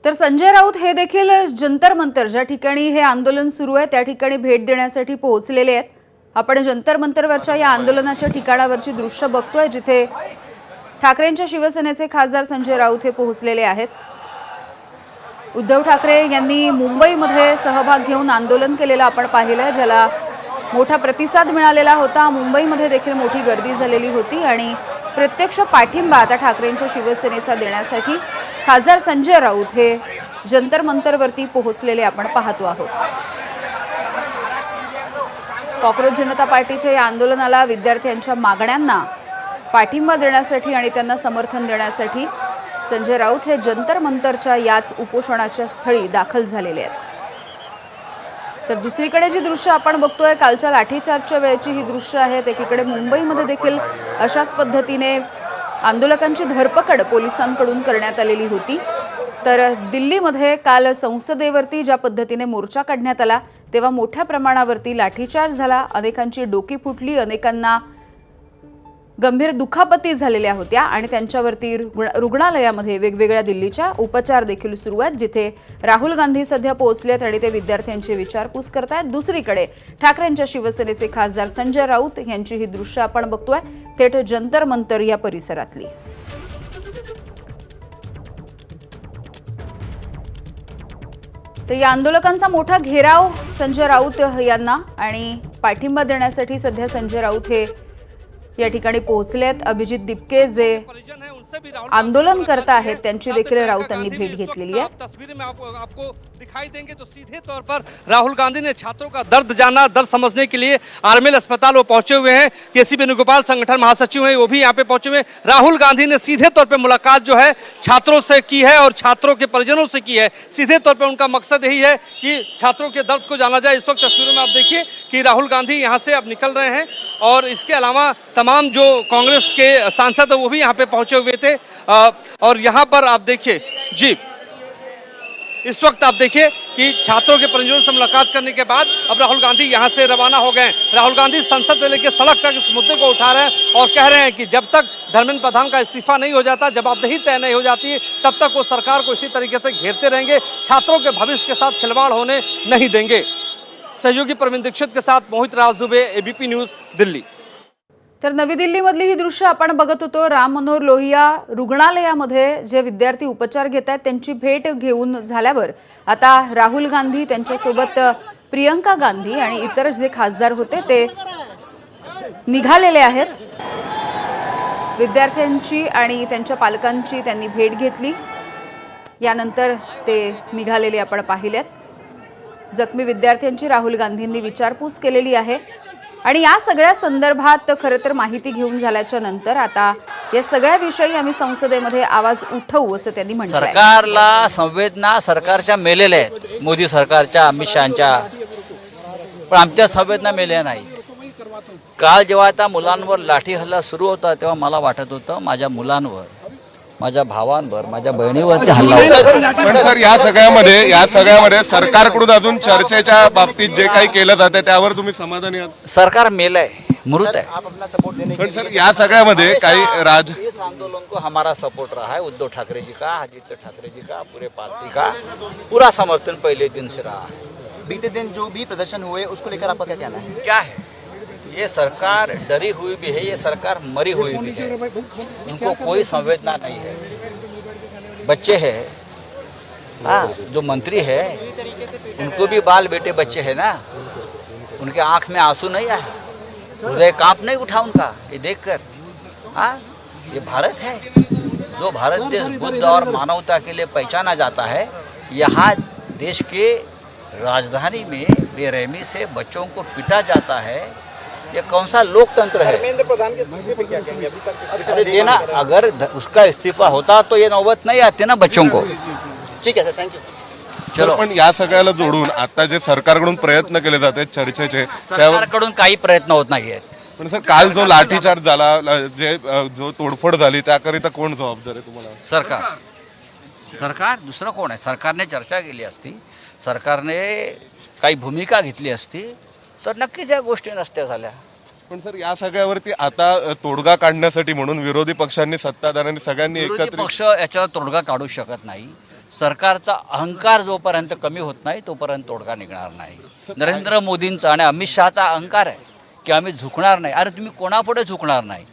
तर संजय राऊत हे देखील जंतर मंतर ज्या ठिकाणी हे आंदोलन सुरू आहे त्या ठिकाणी भेट देण्यासाठी पोहोचलेले आहेत। आपण जंतर मंतरवरच्या या आंदोलनाच्या ठिकाणावरची दृश्य बघतोय जिथे ठाकरेंच्या शिवसेनेचे खासदार संजय राऊत हे पोहोचलेले आहेत। उद्धव ठाकरे यांनी मुंबईमध्ये सहभाग घेऊन आंदोलन केलेलं आपण पाहिलं, ज्याला मोठा प्रतिसाद मिळालेला होता। मुंबईमध्ये देखील मोठी गर्दी झालेली होती आणि प्रत्यक्ष पाठिंबा आता ठाकरेंच्या शिवसेनेचा देण्यासाठी खासदार संजय राऊत हे जंतर मंतरवरती पोहोचलेले आपण पाहतो आहोत। कॉकरोच जनता पार्टीच्या या आंदोलनाला विद्यार्थ्यांच्या मागण्यांना पाठिंबा देण्यासाठी आणि त्यांना समर्थन देण्यासाठी संजय राऊत हे जंतर मंतरच्या याच उपोषणाच्या स्थळी दाखल झालेले आहेत। तर दुसरीकडे जी दृश्य आपण बघतोय कालच्या लाठीचार्जच्या वेळेची ही दृश्य आहेत। एकीकडे मुंबईमध्ये देखील अशाच पद्धतीने आंदोलकांची धरपकड पोलिसांकडून करण्यात आलेली होती। तर दिल्लीमध्ये काल संसदेवरती ज्या पद्धतीने मोर्चा काढण्यात आला तेव्हा मोठ्या प्रमाणावरती लाठीचार्ज झाला, अनेकांची डोकी फुटली, अनेकांना गंभीर दुखापती झालेल्या होत्या आणि त्यांच्यावरती रुग्णालयामध्ये वेगवेगळ्या दिल्लीच्या उपचार देखील सुरू आहेत, जिथे राहुल गांधी सध्या पोहोचलेत आणि ते विद्यार्थ्यांची विचारपूस करतायत। दुसरीकडे ठाकरेंच्या शिवसेनेचे खासदार संजय राऊत यांची ही दृश्य आपण बघतोय थेट जंतर मंतर या परिसरातली। तर या आंदोलकांचा मोठा घेराव संजय राऊत यांना आणि पाठिंबा देण्यासाठी सध्या संजय राऊत हे या ठिकाणी पोहोचलेत। अभिजित दिपके जे आंदोलन करता आहेत त्यांची देखील राऊतांनी भेट घेतलेली आहे। तस्वीर में आपको दिखाई देंगे तो सीधे तौर पर राहुल गांधी ने छात्रों का दर्द जाना, दर्द समझने के लिए आरएमएल अस्पताल वो पहुंचे हुए हैं। केसी वेणुगोपाल संगठन महासचिव हैं, वो भी यहाँ पे पहुंचे हुए हैं। राहुल गांधी ने सीधे तौर पे मुलाकात जो है छात्रों से की है और छात्रों के परिजनों से की है। सीधे तौर पे उनका मकसद यही है कि छात्रों के दर्द को जाना जाए। इस वक्त तस्वीरों में आप देखिए कि राहुल गांधी यहाँ से अब निकल रहे हैं और इसके अलावा तमाम जो कांग्रेस के सांसद है वो भी यहाँ पे पहुंचे हुए थे। और यहाँ पर आप देखिए जी, इस वक्त आप देखिए कि छात्रों के परिजनों से मुलाकात करने के बाद अब राहुल गांधी यहाँ से रवाना हो गए। राहुल गांधी संसद से लेकर सड़क तक इस मुद्दे को उठा रहे हैं और कह रहे हैं कि जब तक धर्मेंद्र प्रधान का इस्तीफा नहीं हो जाता, जवाबदेही तय नहीं हो जाती, तब तक वो सरकार को इसी तरीके से घेरते रहेंगे, छात्रों के भविष्य के साथ खिलवाड़ होने नहीं देंगे। सहयोगी प्रवीण दीक्षित के साथ मोहित राज दुबे, एबीपी न्यूज, दिल्ली। तर नवी दिल्लीमधली ही दृश्य आपण बघत होतो। राम मनोहर लोहिया रुग्णालयामध्ये जे विद्यार्थी उपचार घेत आहेत त्यांची भेट घेऊन झाल्यावर आता राहुल गांधी, त्यांच्यासोबत प्रियंका गांधी आणि इतर जे खासदार होते ते निघालेले आहेत। विद्यार्थ्यांची आणि त्यांच्या पालकांची त्यांनी भेट घेतली, यानंतर ते निघालेले आपण पाहिलेत। जखमी विद्यार्थ्यांची राहुल गांधींनी विचारपूस केलेली आहे आणि या सगळ्या संदर्भात खरं तर माहिती घेऊन झाल्याच्या नंतर आता या सगळ्या विषयी आम्ही संसदेमध्ये आवाज उठवू असं त्यांनी म्हटलं। सरकारला संवेदना सरकारच्या मेलेल्या आहेत, मोदी सरकारच्या, अमित शहाच्या, पण आमच्या संवेदना मेल्या नाही। काल जेव्हा त्या मुलांवर लाठी हल्ला सुरू होता तेव्हा मला वाटत होतं माझ्या मुलांवर, माझ्या भावांवर, माझ्या बहिणीवरती हल्ला होता। पण सर या सगळ्यामध्ये सरकारकडून अजून चर्चेच्या बाबतीत जे काही केलं जाते त्यावर तुम्ही समाधानी आहात? सरकार मेलय, मृत है। पण सर या सगळ्यामध्ये काही इस आंदोलन को हमारा सपोर्ट रहा है, उद्धव ठाकरे जी का, आदित्य ठाकरे जी का, पूरे पार्टी का पूरा समर्थन पहले दिन से रहा है। बीते दिन जो भी प्रदर्शन हुए उसको लेकर आपका क्या कहना है? क्या है, ये सरकार डरी हुई भी है, ये सरकार मरी हुई भी है, उनको कोई संवेदना नहीं है। बच्चे हैं, हाँ, जो मंत्री है उनको भी बाल बेटे बच्चे हैं ना, उनके आंख में आंसू नहीं आए, हृदय कांप नहीं उठा उनका ये देखकर। हाँ, ये भारत है, जो भारत देश बुद्ध और मानवता के लिए पहचाना जाता है। यहाँ देश के राजधानी में बेरहमी से बच्चों को पीटा जाता है, ये कौन सा लोकतंत्र है? धर्मेंद्र प्रधान के इस्तीफे पे क्या कहेंगे? अभी तक अरे देना, अगर उसका इस्तीफा होता तो ये नौबत नहीं आती ना बच्चों को। ठीक है सर, थैंक यू। चलो, पण या सगळ्याला जोडून आता जे सरकारकडून प्रयत्न केले जाते चर्चेचे त्यावर, सरकारकडून काही प्रयत्न होत नाहीयेत। पण सर काल जो लाठीचार्ज झाला, जो तोडफोड झाली त्याकरिता कोण जबाबदार आहे तुम्हाला? सरकार दुसरं कोण आहे? सरकारने चर्चा केली असती, सरकारने काही भूमिका घेतली असती तर नक्कीच या गोष्टी नसत्या झाल्या। पण सर या सगळ्यावरती आता तोडगा काढण्यासाठी म्हणून विरोधी पक्षांनी सत्ताधाऱ्यांनी सगळ्यांनी विरोधी एकत्रित पक्ष याच्यावर तोडगा काढू शकत नाही. सरकारचा अहंकार जोपर्यंत कमी होत नाही तोपर्यंत तोडगा निघणार नाही. नरेंद्र मोदींचा आणि अमित शहाचा अहंकार आहे की आम्ही झुकणार नाही. अरे तुम्ही कोणापुढे झुकणार नाही?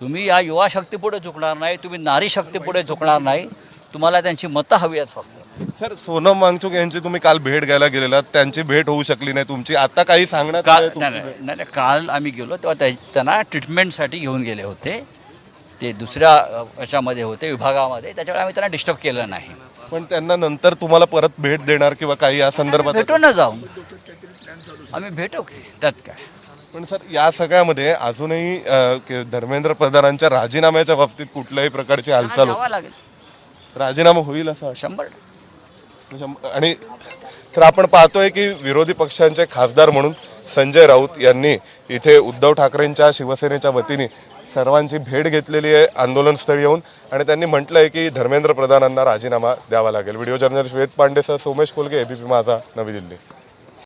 तुम्ही या युवा शक्तीपुढे झुकणार नाही, तुम्ही नारी शक्तीपुढे झुकणार नाही. तुम्हाला त्यांची मतं हवी आहेत फक्त. सर सोनम वांगचुक यांची तुम्ही काल भेट घ्यायला गेलेला, त्यांची भेट होऊ शकली नाही तुमची. आता काही सांगण्यात काल आलंय तुमची भेट? नाही, काल आम्ही गेलो तेव्हा त्यांना ट्रीटमेंटसाठी घेऊन गेले होते. ते दुसऱ्या याच्यामध्ये होते, विभागामध्ये. त्याच्यामुळे आम्ही त्यांना डिस्टर्ब केलं नाही. पण त्यांना नंतर तुम्हाला परत भेट देणार किंवा काही या संदर्भात? भेटू ना जाऊन आम्ही भेटू की त्यात काय. पण सर या सगळ्यामध्ये अजूनही धर्मेंद्र प्रधानांच्या राजीनाम्याच्या बाबतीत कुठल्याही प्रकारची हालचाल जावं लागेल राजीनामा होईल असं 100%. आणि तर आपण पाहतोय की विरोधी पक्षांचे खासदार म्हणून संजय राऊत यांनी इथे उद्धव ठाकरेंच्या शिवसेनेच्या वतीने सर्वांची भेट घेतलेली आहे आंदोलनस्थळी येऊन, आणि त्यांनी म्हटलंय की धर्मेंद्र प्रधानांना राजीनामा द्यावा लागेल. व्हिडिओ जर्नलिस्ट वेद पांडेसह सोमेश कोलगे, एबीपी माझा, नवी दिल्ली.